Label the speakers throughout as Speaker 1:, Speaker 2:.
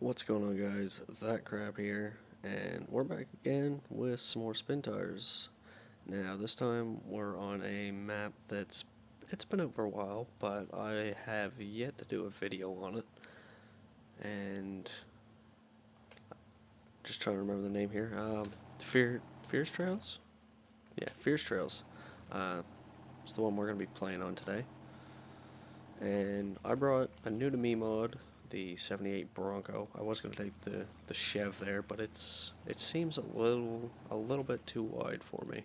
Speaker 1: What's going on, guys? That crap here, and we're back again with some more Spintires. Now, this time we're on a map it's been out for a while, but I have yet to do a video on it, and just trying to remember the name here. Fierce Trails? Yeah, Fierce Trails. It's the one we're gonna be playing on today, and I brought a new to me mod, the 78 Bronco. I was going to take the Chev there, but it seems a little bit too wide for me.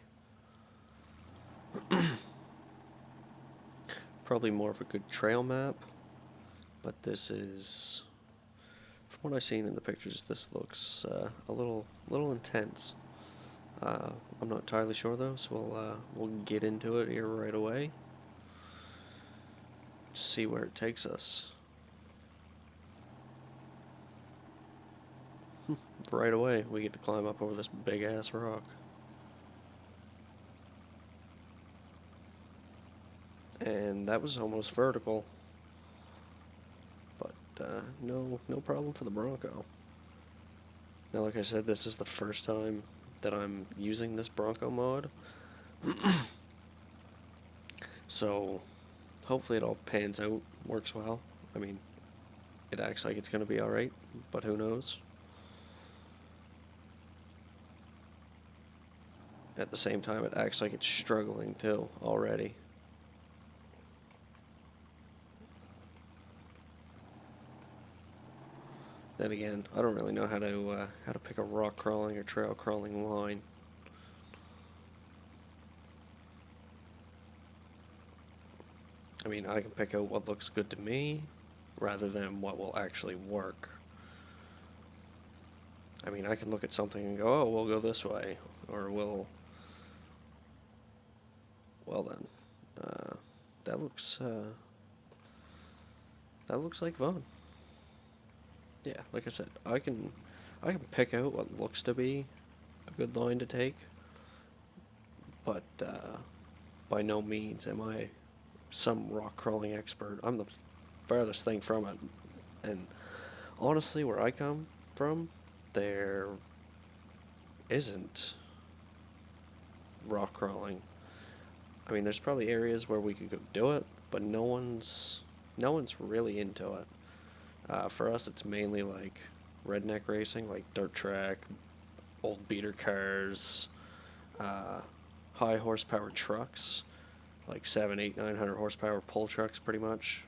Speaker 1: Probably more of a good trail map, but this is, from what I've seen in the pictures, this looks a little intense. I'm not entirely sure though, so we'll get into it here right away. See where it takes us. Right away, we get to climb up over this big ass rock. And that was almost vertical, but no problem for the Bronco. Now, like I said, this is the first time that I'm using this Bronco mod, so hopefully it all pans out, works well. I mean, it acts like it's going to be alright, but who knows. At the same time, it acts like it's struggling too already. Then again, I don't really know how to pick a rock crawling or trail crawling line. I mean, I can pick out what looks good to me rather than what will actually work. I mean, I can look at something and go, oh, we'll go this way, or well then, uh, that looks, uh, that looks like fun. Yeah, like I said, I can pick out what looks to be a good line to take, but by no means am I some rock crawling expert. I'm the farthest thing from it, and honestly, where I come from, there isn't rock crawling. I mean, there's probably areas where we could go do it, but no one's really into it. For us, it's mainly like redneck racing, like dirt track, old beater cars, uh, high horsepower trucks, like 7, 8, 900 horsepower pull trucks, pretty much.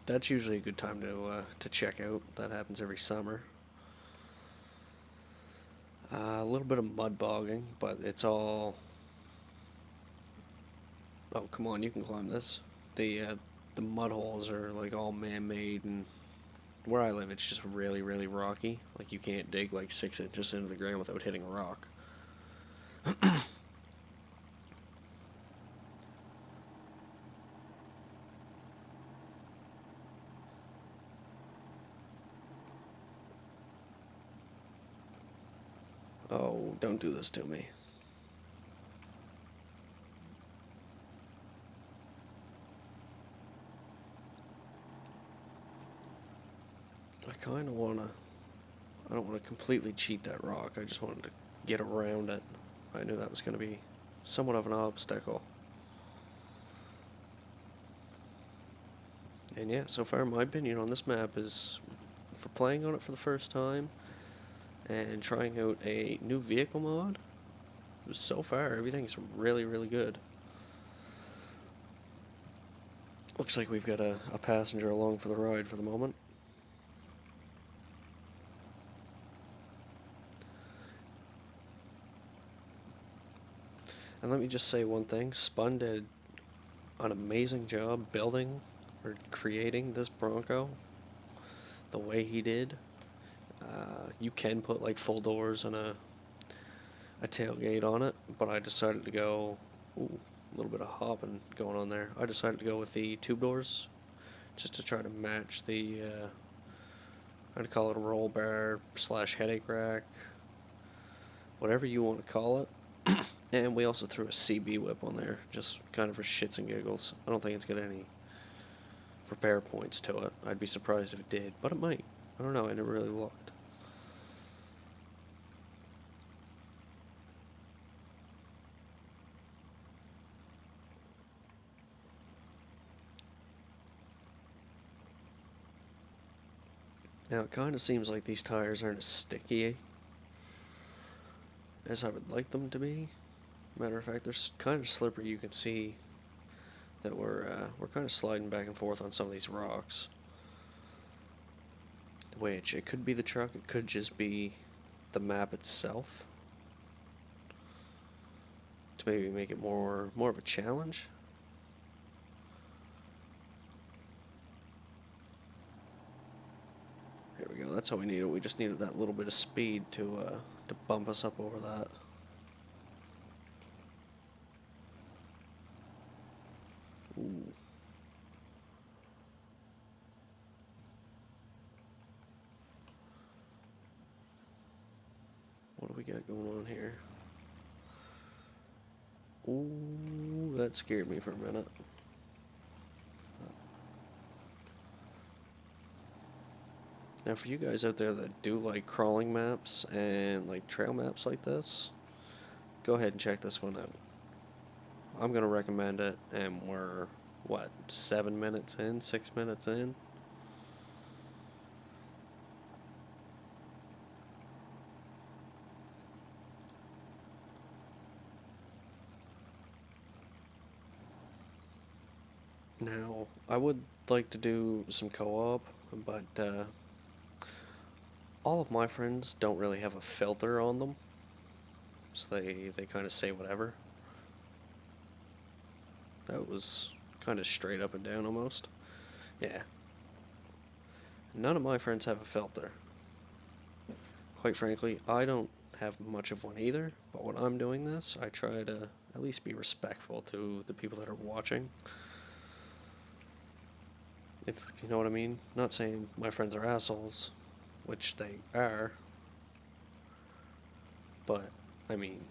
Speaker 1: That's usually a good time to check out. That happens every summer. A little bit of mud bogging, but it's all. Oh, come on, you can climb this. The mud holes are like all man-made, and where I live, it's just really rocky. Like you can't dig like 6 inches into the ground without hitting a rock. Oh, don't do this to me. I kind of want to. I don't want to completely cheat that rock. I just wanted to get around it. I knew that was going to be somewhat of an obstacle. And yeah, so far my opinion on this map is, for playing on it for the first time and trying out a new vehicle mod, so far everything's really good. Looks like we've got a passenger along for the ride for the moment. And let me just say one thing, Spun did an amazing job building or creating this Bronco the way he did. You can put like full doors and a tailgate on it, but I decided to go, ooh, a little bit of hopping going on there. I decided to go with the tube doors just to try to match the, I'd call it a roll bar slash headache rack, whatever you want to call it. And we also threw a CB whip on there, just kind of for shits and giggles. I don't think it's got any repair points to it. I'd be surprised if it did, but it might. I don't know, I never really looked. Now it kind of seems like these tires aren't as sticky as I would like them to be. Matter of fact, they're kind of slippery. You can see that we're kind of sliding back and forth on some of these rocks. Which, it could be the truck, it could just be the map itself. To maybe make it more of a challenge. Here we go, that's how we need it. We just needed that little bit of speed to bump us up over that. Ooh. What do we got going on here? Ooh, that scared me for a minute. Now for you guys out there that do like crawling maps and like trail maps like this, go ahead and check this one out. I'm gonna recommend it, and we're, what, 7 minutes in, 6 minutes in? Now, I would like to do some co-op, but all of my friends don't really have a filter on them, so they kind of say whatever. That was kind of straight up and down almost. Yeah. None of my friends have a filter. Quite frankly, I don't have much of one either, but when I'm doing this, I try to at least be respectful to the people that are watching. If you know what I mean. Not saying my friends are assholes, which they are, but, I mean,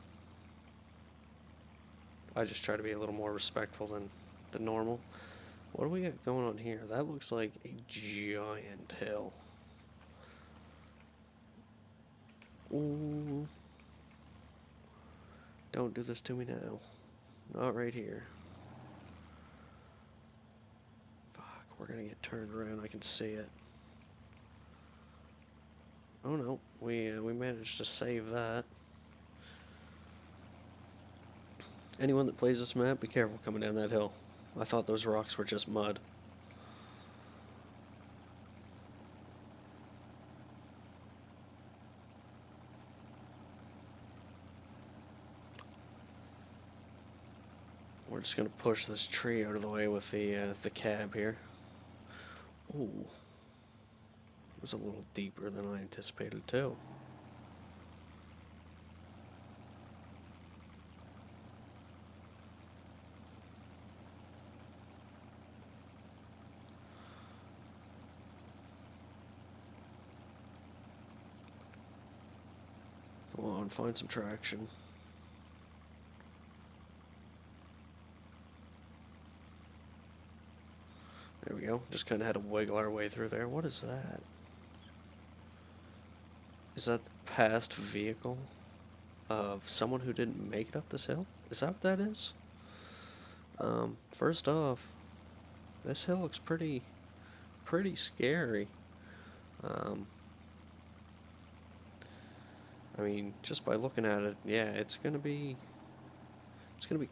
Speaker 1: I just try to be a little more respectful than normal. What do we got going on here? That looks like a giant hill. Ooh. Don't do this to me now. Not right here. Fuck, we're gonna get turned around. I can see it. Oh no, we managed to save that. Anyone that plays this map, be careful coming down that hill. I thought those rocks were just mud. We're just gonna push this tree out of the way with the cab here. Ooh. It was a little deeper than I anticipated too. Come on, find some traction. There we go. Just kind of had to wiggle our way through there. What is that? Is that the past vehicle of someone who didn't make it up this hill? Is that what that is? First off, this hill looks pretty scary. I mean, just by looking at it, yeah, it's gonna be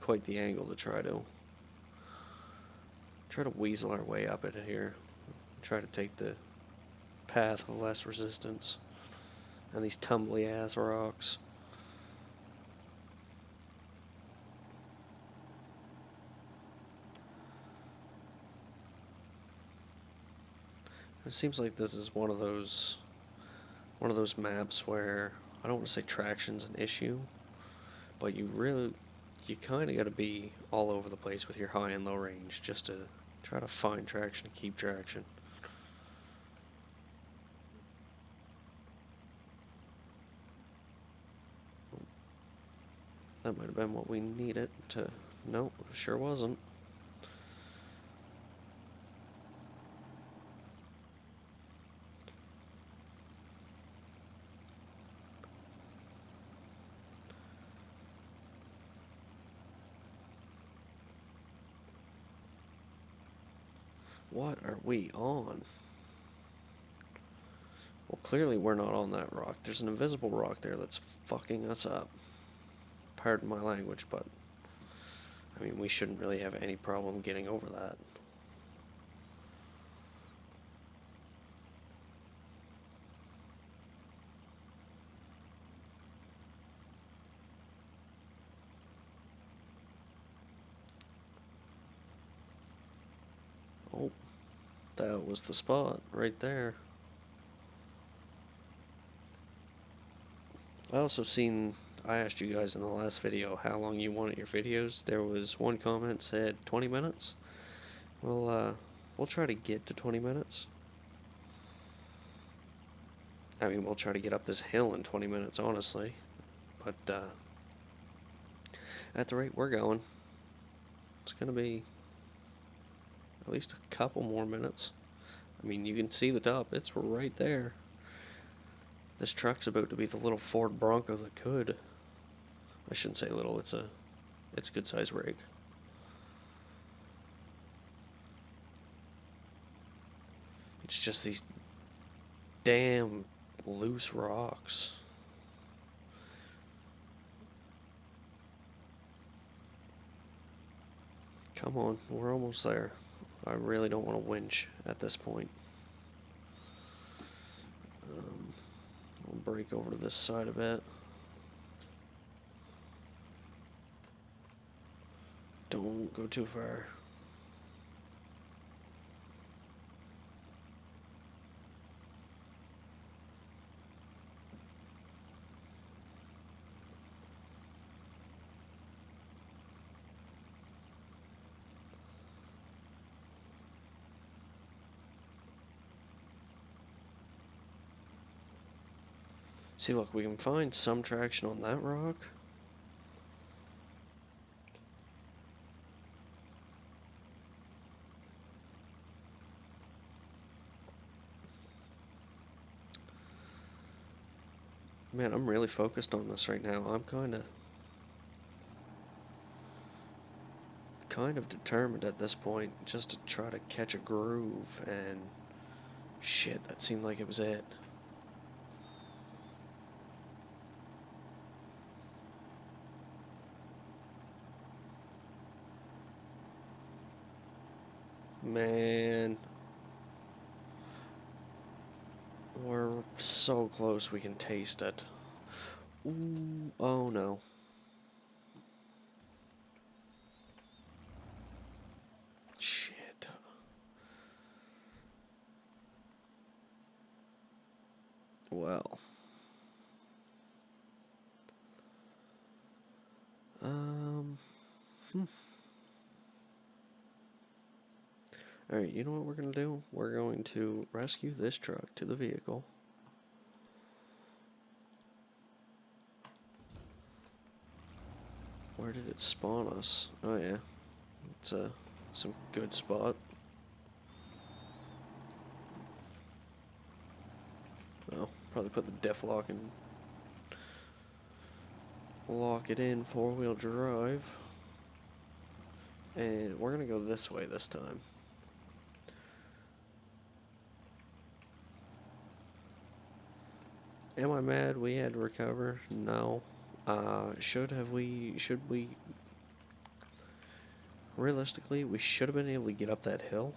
Speaker 1: quite the angle to try to weasel our way up it here. Try to take the path of less resistance and these tumbly ass rocks. It seems like this is one of those maps where I don't want to say traction's an issue, but you kind of got to be all over the place with your high and low range just to try to find traction and keep traction. That might have been what we needed to... Nope, sure wasn't. What are we on? Well, clearly we're not on that rock. There's an invisible rock there that's fucking us up. Pardon my language, but I mean, we shouldn't really have any problem getting over that. Oh, that was the spot right there. I asked you guys in the last video how long you wanted your videos. There was one comment said 20 minutes. We'll try to get to 20 minutes. I mean, we'll try to get up this hill in 20 minutes, honestly. But, at the rate we're going, it's gonna be at least a couple more minutes. I mean, you can see the top. It's right there. This truck's about to be the little Ford Bronco that could. I shouldn't say little, it's a good size rig. It's just these damn loose rocks. Come on, we're almost there. I really don't want to winch at this point. I'll break over to this side a bit. Don't go too far. See, look, we can find some traction on that rock. Man, I'm really focused on this right now. I'm kind of determined at this point just to try to catch a groove, and shit, that seemed like it was it. Man, we're so close we can taste it. Ooh, oh no. Shit. Well. Hmm. Alright, you know what we're gonna do? We're going to rescue this truck to the vehicle. Where did it spawn us? Oh yeah. It's some good spot. Well, probably put the def lock and lock it in 4-wheel drive. And we're gonna go this way this time. Am I mad we had to recover? No. Should we... Realistically, we should have been able to get up that hill.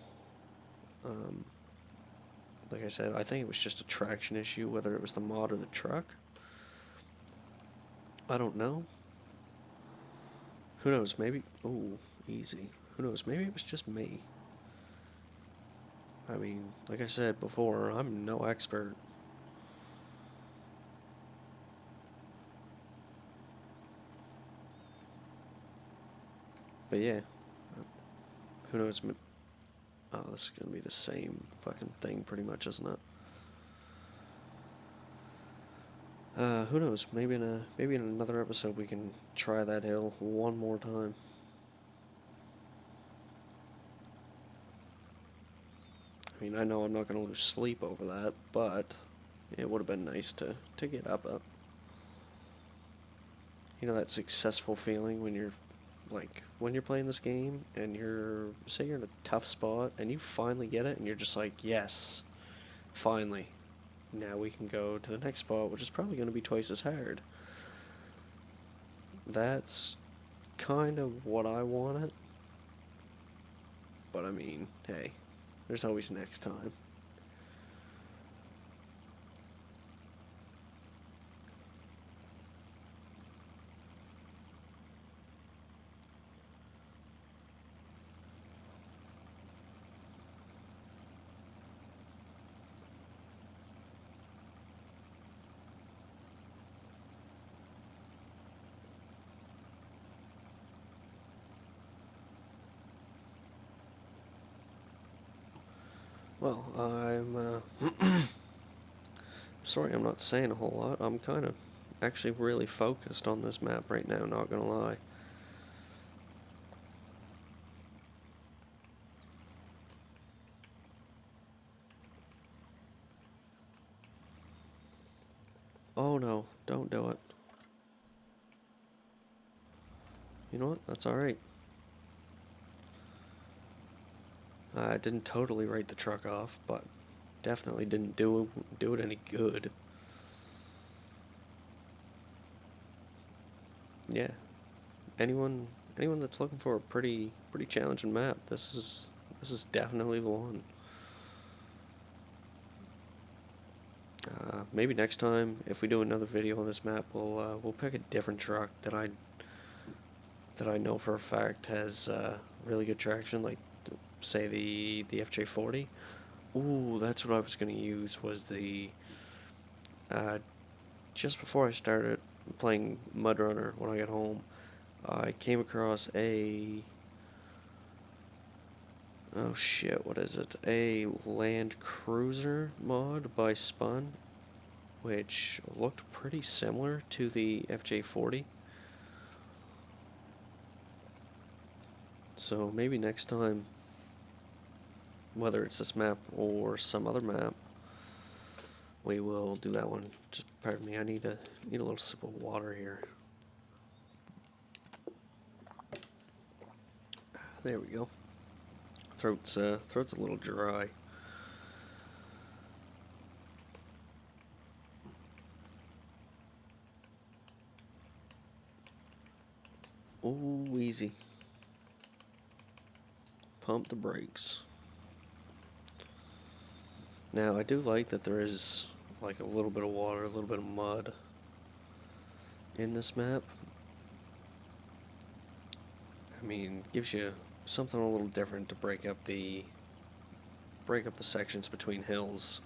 Speaker 1: Like I said, I think it was just a traction issue, whether it was the mod or the truck. I don't know. Who knows, maybe... Ooh, easy. Who knows, maybe it was just me. I mean, like I said before, I'm no expert. But yeah, who knows? Oh, this is gonna be the same fucking thing, pretty much, isn't it? Who knows? Maybe in another episode we can try that hill one more time. I mean, I know I'm not gonna lose sleep over that, but it would have been nice to get up. You know that successful feeling when you're like when you're playing this game and say you're in a tough spot and you finally get it and you're just like, yes, finally. Now we can go to the next spot, which is probably going to be twice as hard. That's kind of what I wanted. But I mean, hey, there's always next time. Well, I'm sorry I'm not saying a whole lot. I'm kind of actually really focused on this map right now, not gonna lie. Oh no, don't do it. You know what? That's alright. I didn't totally write the truck off, but definitely didn't do it any good. Yeah. Anyone that's looking for a pretty challenging map, this is definitely the one. Maybe next time, if we do another video on this map, we'll pick a different truck that I know for a fact has really good traction, like say the FJ40. Ooh, that's what I was gonna use. Was the just before I started playing Mudrunner when I got home, I came across a oh shit, what is it? A Land Cruiser mod by Spun, which looked pretty similar to the FJ40. So maybe next time, whether it's this map or some other map, we will do that one. Just pardon me, I need a little sip of water here. There we go. Throat's a little dry. Ooh, easy. Pump the brakes. Now, I do like that there is like a little bit of water, a little bit of mud in this map. I mean, gives you something a little different to break up the sections between hills.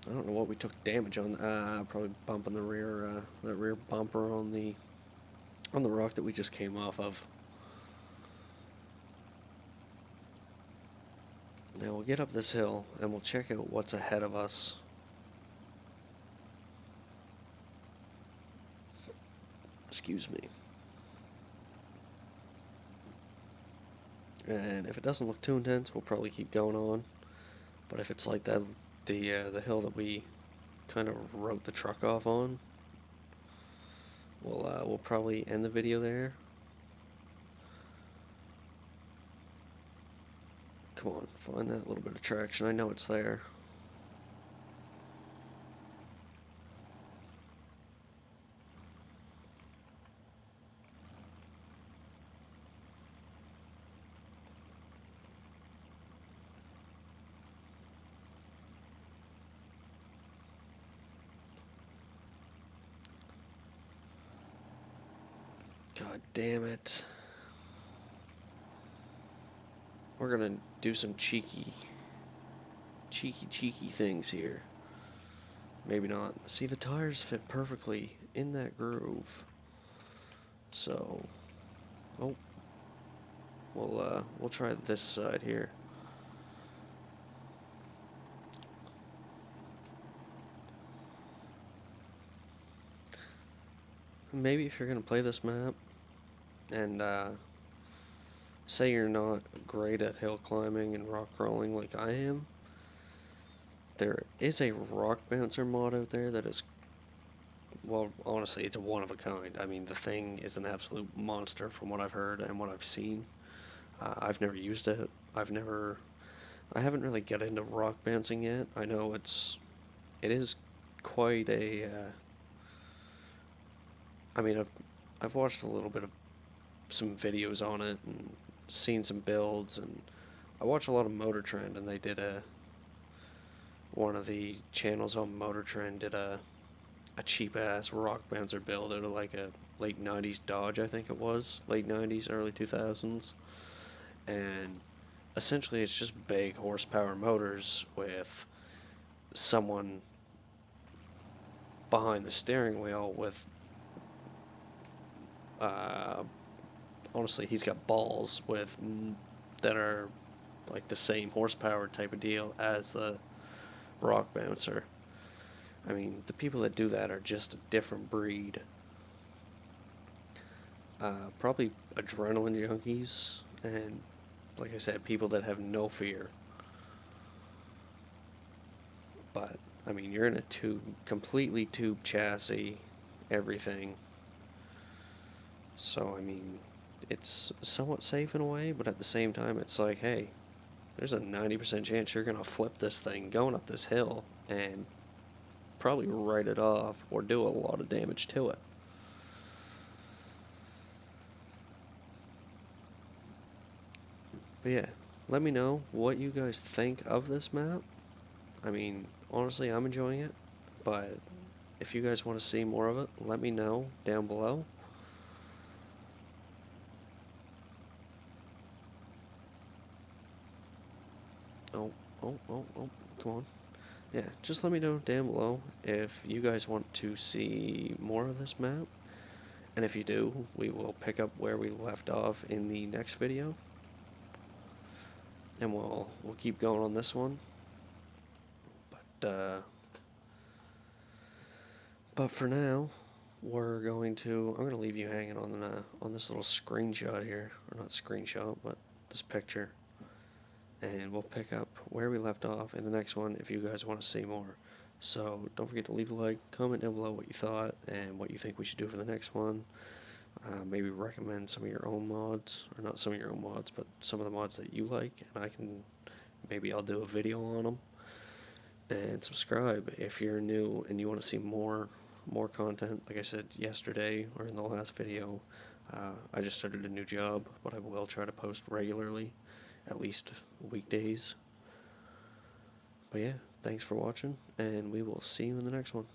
Speaker 1: I don't know what we took damage on. Probably bumping the rear, that rear bumper on the rock that we just came off of. Now we'll get up this hill and we'll check out what's ahead of us. Excuse me. And if it doesn't look too intense, we'll probably keep going on. But if it's like that, the hill that we kind of wrote the truck off on, we'll probably end the video there. Come on, find that little bit of traction. I know it's there. God damn it. We're gonna do some cheeky things here. Maybe not. See, the tires fit perfectly in that groove. So, oh, we'll try this side here. Maybe if you're gonna play this map, and say you're not great at hill climbing and rock crawling like I am, there is a rock bouncer mod out there that is well, honestly, it's a one of a kind. I mean, the thing is an absolute monster from what I've heard and what I've seen. I've never used it. I haven't really got into rock bouncing yet. I know it is quite a. I mean, I've watched a little bit of some videos on it and seen some builds, and I watch a lot of Motor Trend, and they did one of the channels on Motor Trend did a cheap ass rock bouncer build out of like a late 90s Dodge, I think it was, late 90s, early 2000s, and essentially it's just big horsepower motors with someone behind the steering wheel with uh, honestly he's got balls with that are like the same horsepower type of deal as the rock bouncer. I mean, the people that do that are just a different breed. Probably adrenaline junkies, and like I said, people that have no fear. But I mean, you're in a completely tube chassis, everything. So I mean, it's somewhat safe in a way, but at the same time, it's like, hey, there's a 90% chance you're gonna flip this thing going up this hill and probably write it off or do a lot of damage to it. But yeah, let me know what you guys think of this map. I mean, honestly, I'm enjoying it, but if you guys want to see more of it, let me know down below. Oh, come on. Yeah, just let me know down below if you guys want to see more of this map. And if you do, we will pick up where we left off in the next video. And we'll keep going on this one. But for now, I'm gonna leave you hanging on this little screenshot here, or not screenshot, but this picture, and we'll pick up where we left off in the next one if you guys want to see more. So don't forget to leave a like, comment down below what you thought and what you think we should do for the next one. Maybe recommend some of your own mods, or not some of your own mods, but some of the mods that you like, and maybe I'll do a video on them. And subscribe if you're new and you want to see more content. Like I said yesterday or in the last video, I just started a new job, but I will try to post regularly, at least weekdays. But yeah, thanks for watching, and we will see you in the next one.